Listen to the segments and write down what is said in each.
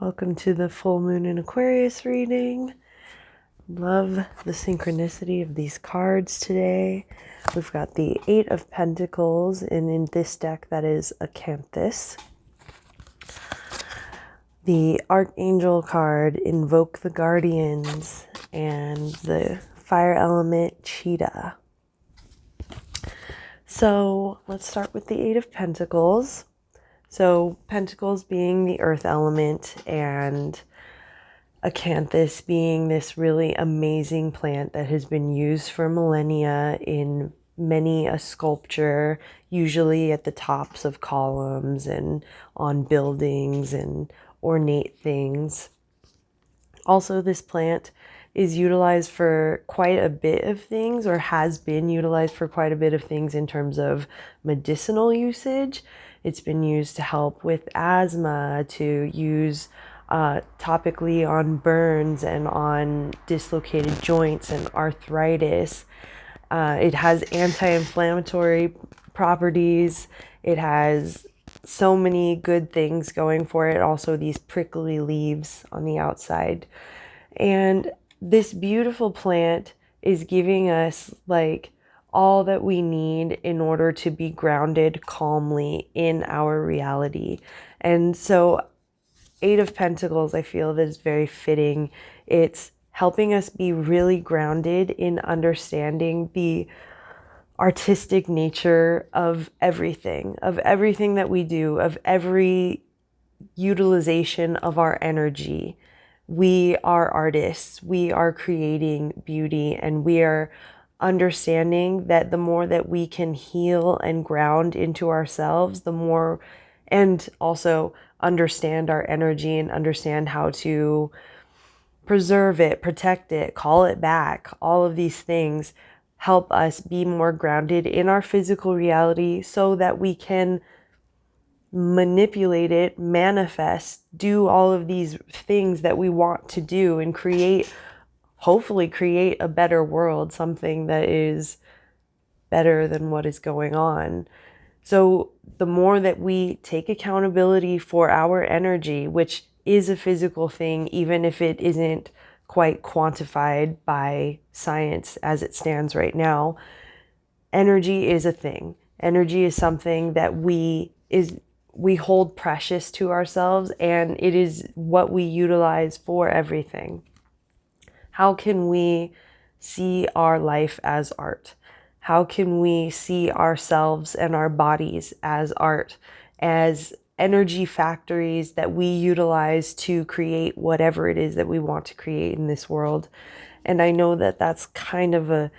Welcome to the full moon in Aquarius reading. Love the synchronicity of these cards today. We've got the Eight of Pentacles, and in this deck that is acanthus. The Archangel card, Invoke the Guardians, and the fire element, Cheetah. So let's start with the Eight of Pentacles. So Pentacles being the earth element, and acanthus being this really amazing plant that has been used for millennia in many a sculpture, usually at the tops of columns and on buildings and ornate things. Also, this plant is utilized for quite a bit of things, or has been utilized for quite a bit of things in terms of medicinal usage. It's been used to help with asthma, to use topically on burns and on dislocated joints and arthritis. It has anti-inflammatory properties. It has so many good things going for it. Also, these prickly leaves on the outside. And this beautiful plant is giving us like all that we need in order to be grounded calmly in our reality. And so Eight of Pentacles, I feel that is very fitting. It's helping us be really grounded in understanding the artistic nature of everything that we do, of every utilization of our energy. We are artists, we are creating beauty, and we are understanding that the more that we can heal and ground into ourselves, the more, and also understand our energy and understand how to preserve it, protect it, call it back, all of these things help us be more grounded in our physical reality so that we can manipulate it, manifest, do all of these things that we want to do and create, hopefully create a better world, something that is better than what is going on. So the more that we take accountability for our energy, which is a physical thing, even if it isn't quite quantified by science as it stands right now, energy is a thing. Energy is something that we hold precious to ourselves, and it is what we utilize for everything. How can we see our life as art? How can we see ourselves and our bodies as art, as energy factories that we utilize to create whatever it is that we want to create in this world? And I know that that's kind of a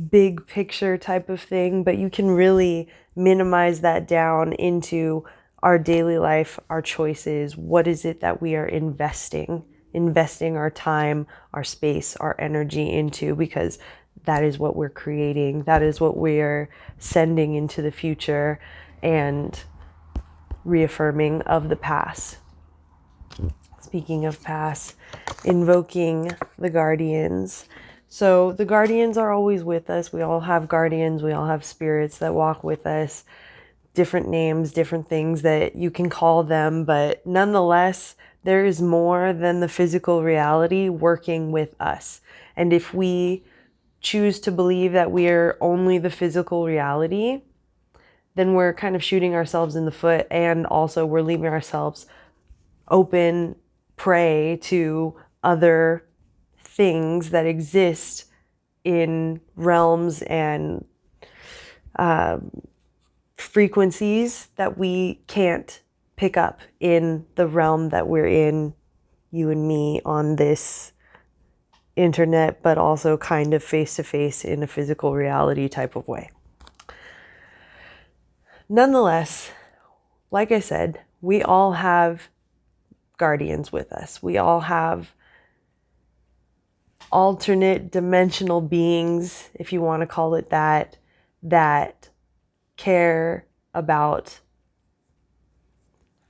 big picture type of thing, but you can really minimize that down into our daily life, our choices. What is it that we are investing our time, our space, our energy into? Because that is what we're creating. That is what we're sending into the future and reaffirming of the past. Speaking of past, invoking the guardians. So the guardians are always with us. We all have guardians. We all have spirits that walk with us. Different names, different things that you can call them. But nonetheless, there is more than the physical reality working with us. And if we choose to believe that we're only the physical reality, then we're kind of shooting ourselves in the foot, and also we're leaving ourselves open prey to other things that exist in realms and frequencies that we can't pick up in the realm that we're in, you and me, on this internet, but also kind of face to face in a physical reality type of way. Nonetheless, like I said, we all have guardians with us. We all have alternate dimensional beings, if you want to call it that, that care about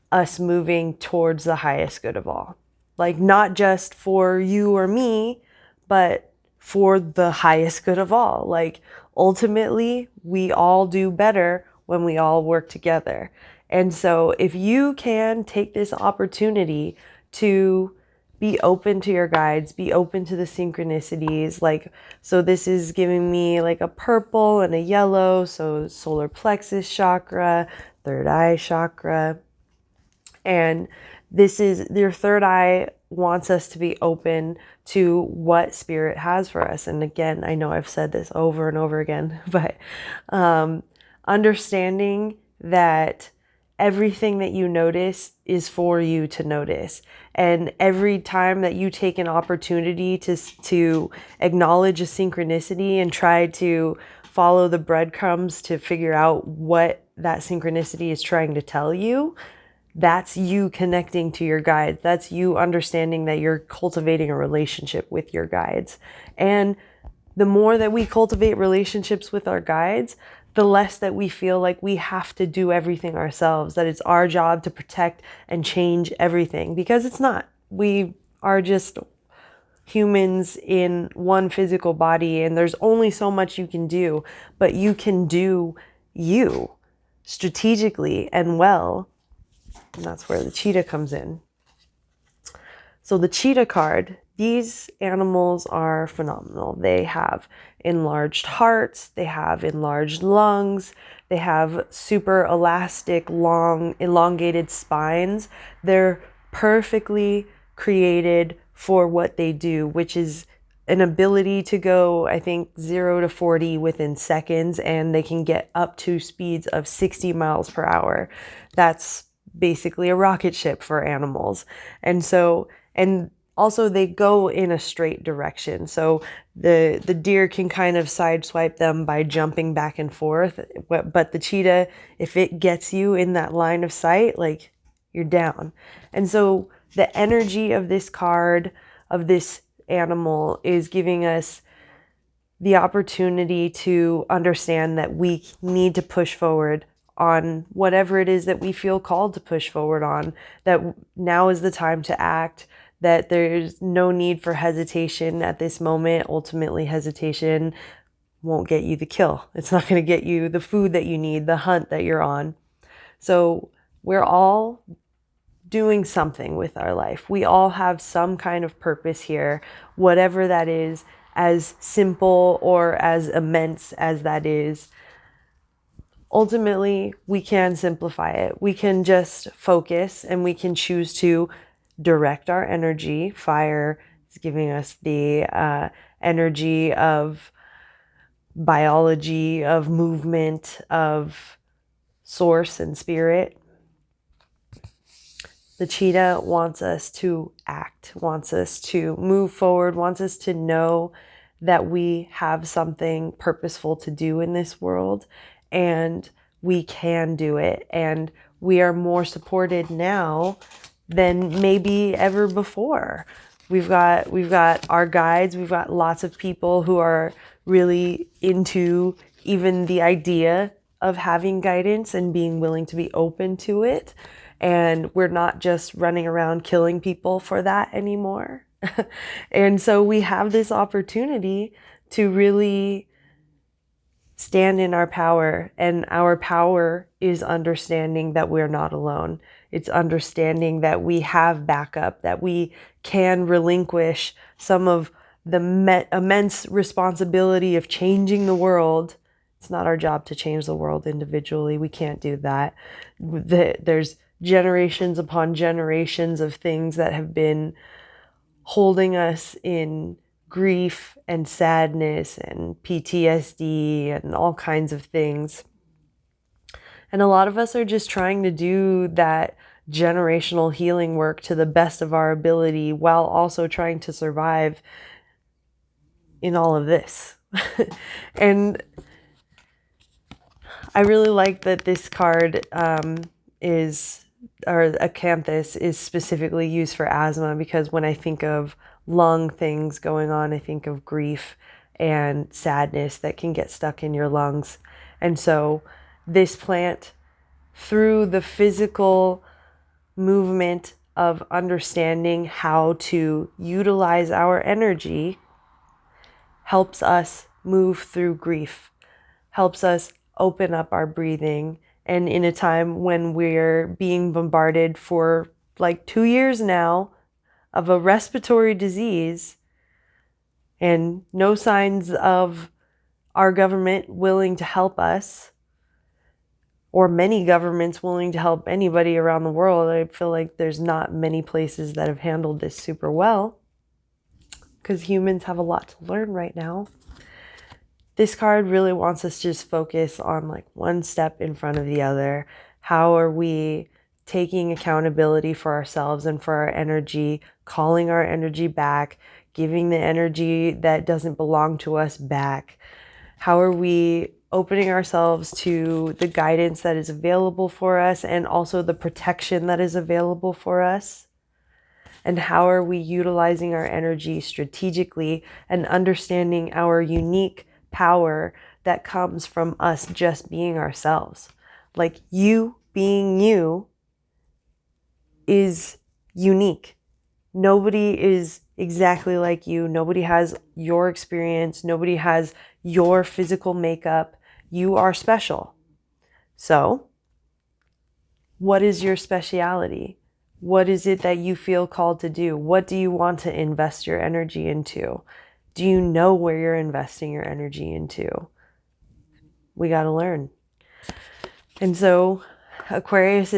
us moving towards the highest good of all. Like, not just for you or me, but for the highest good of all. Like, ultimately, we all do better when we all work together. And so if you can take this opportunity to be open to your guides, be open to the synchronicities. Like, so this is giving me like a purple and a yellow. So solar plexus chakra, third eye chakra. And this is your third eye wants us to be open to what spirit has for us. And again, I know I've said this over and over again, but understanding that everything that you notice is for you to notice. And every time that you take an opportunity to acknowledge a synchronicity and try to follow the breadcrumbs to figure out what that synchronicity is trying to tell you, that's you connecting to your guides. That's you understanding that you're cultivating a relationship with your guides. And the more that we cultivate relationships with our guides, the less that we feel like we have to do everything ourselves, that it's our job to protect and change everything, because it's not. We are just humans in one physical body, and there's only so much you can do, but you can do you strategically and well. And that's where the cheetah comes in. So the cheetah card, these animals are phenomenal. They have enlarged hearts, they have enlarged lungs, they have super elastic, long, elongated spines. They're perfectly created for what they do, which is an ability to go, I think, 0 to 40 within seconds, and they can get up to speeds of 60 miles per hour. That's basically a rocket ship for animals. And so, and also they go in a straight direction. So the deer can kind of sideswipe them by jumping back and forth. But the cheetah, if it gets you in that line of sight, like, you're down. And so the energy of this card, of this animal, is giving us the opportunity to understand that we need to push forward on whatever it is that we feel called to push forward on, that now is the time to act, that there's no need for hesitation at this moment. Ultimately, hesitation won't get you the kill. It's not going to get you the food that you need, the hunt that you're on. So we're all doing something with our life. We all have some kind of purpose here, whatever that is, as simple or as immense as that is. Ultimately, we can simplify it. We can just focus, and we can choose to direct our energy. Fire is giving us the energy of biology, of movement, of source and spirit. The cheetah wants us to act, wants us to move forward, wants us to know that we have something purposeful to do in this world, and we can do it. And we are more supported now than maybe ever before. We've got our guides, we've got lots of people who are really into even the idea of having guidance and being willing to be open to it. And we're not just running around killing people for that anymore. And so we have this opportunity to really stand in our power. And our power is understanding that we're not alone. It's understanding that we have backup, that we can relinquish some of the immense responsibility of changing the world. It's not our job to change the world individually. We can't do that. There's generations upon generations of things that have been holding us in grief and sadness and PTSD and all kinds of things. And a lot of us are just trying to do that generational healing work to the best of our ability, while also trying to survive in all of this. And I really like that this card or acanthus is specifically used for asthma, because when I think of lung things going on, I think of grief and sadness that can get stuck in your lungs. And so this plant, through the physical movement of understanding how to utilize our energy, helps us move through grief, helps us open up our breathing. And in a time when we're being bombarded for like 2 years now of a respiratory disease and no signs of our government willing to help us, or many governments willing to help anybody around the world. I feel like there's not many places that have handled this super well, because humans have a lot to learn right now. This card really wants us to just focus on like one step in front of the other. How are we taking accountability for ourselves and for our energy, calling our energy back, giving the energy that doesn't belong to us back? How are we opening ourselves to the guidance that is available for us and also the protection that is available for us? And how are we utilizing our energy strategically and understanding our unique power that comes from us just being ourselves? Like, you being you is unique. Nobody is exactly like you. Nobody has your experience. Nobody has your physical makeup. You are special. So, what is your speciality? What is it that you feel called to do? What do you want to invest your energy into? Do you know where you're investing your energy into? We got to learn. And so Aquarius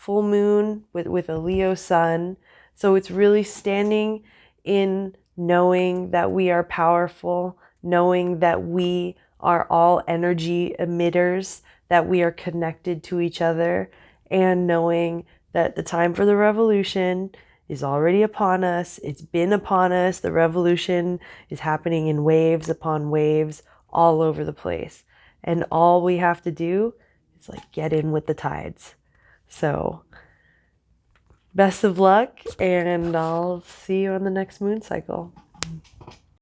full moon with a Leo sun. So it's really standing in knowing that we are powerful, knowing that we are all energy emitters, that we are connected to each other, and knowing that the time for the revolution is already upon us. It's been upon us. The revolution is happening in waves upon waves all over the place. And all we have to do is like get in with the tides. So best of luck, and I'll see you on the next moon cycle.